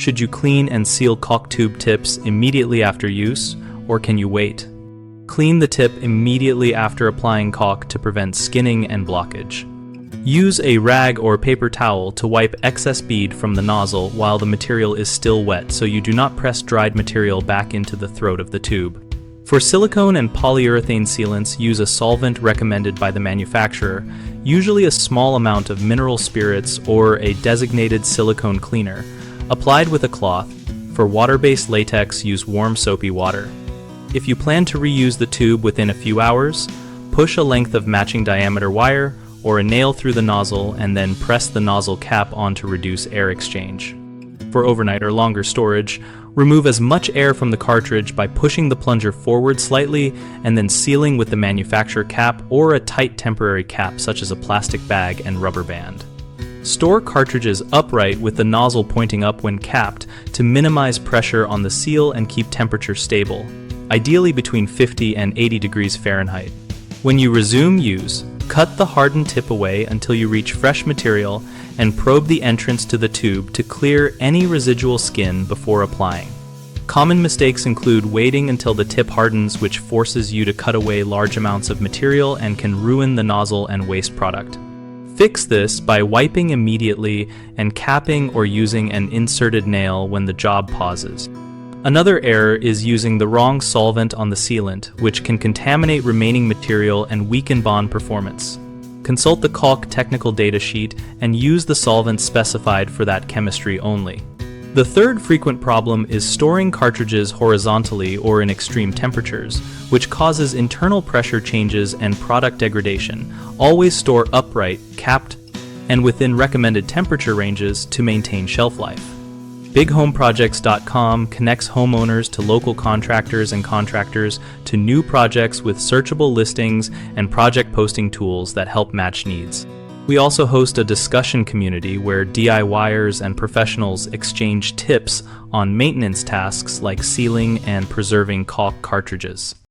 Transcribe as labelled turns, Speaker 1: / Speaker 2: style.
Speaker 1: Should you clean and seal caulk tube tips immediately after use, or can you wait? Clean the tip immediately after applying caulk to prevent skinning and blockage. Use a rag or paper towel to wipe excess bead from the nozzle while the material is still wet so you do not press dried material back into the throat of the tube. For silicone and polyurethane sealants, use a solvent recommended by the manufacturer, usually a small amount of mineral spirits or a designated silicone cleaner, applied with a cloth. For water-based latex, use warm soapy water. If you plan to reuse the tube within a few hours, push a length of matching diameter wire or a nail through the nozzle and then press the nozzle cap on to reduce air exchange. For overnight or longer storage, remove as much air from the cartridge by pushing the plunger forward slightly and then sealing with the manufacturer cap or a tight temporary cap such as a plastic bag and rubber band. Store cartridges upright with the nozzle pointing up when capped to minimize pressure on the seal and keep temperature stable, ideally between 50 and 80 degrees Fahrenheit. When you resume use, cut the hardened tip away until you reach fresh material and probe the entrance to the tube to clear any residual skin before applying. Common mistakes include waiting until the tip hardens, which forces you to cut away large amounts of material and can ruin the nozzle and waste product. Fix this by wiping immediately and capping or using an inserted nail when the job pauses. Another error is using the wrong solvent on the sealant, which can contaminate remaining material and weaken bond performance. Consult the Caulk technical data sheet and use the solvent specified for that chemistry only. The third frequent problem is storing cartridges horizontally or in extreme temperatures, which causes internal pressure changes and product degradation. Always store upright, capped, and within recommended temperature ranges to maintain shelf life. BigHomeProjects.com connects homeowners to local contractors and contractors to new projects with searchable listings and project posting tools that help match needs. We also host a discussion community where DIYers and professionals exchange tips on maintenance tasks like sealing and preserving caulk cartridges.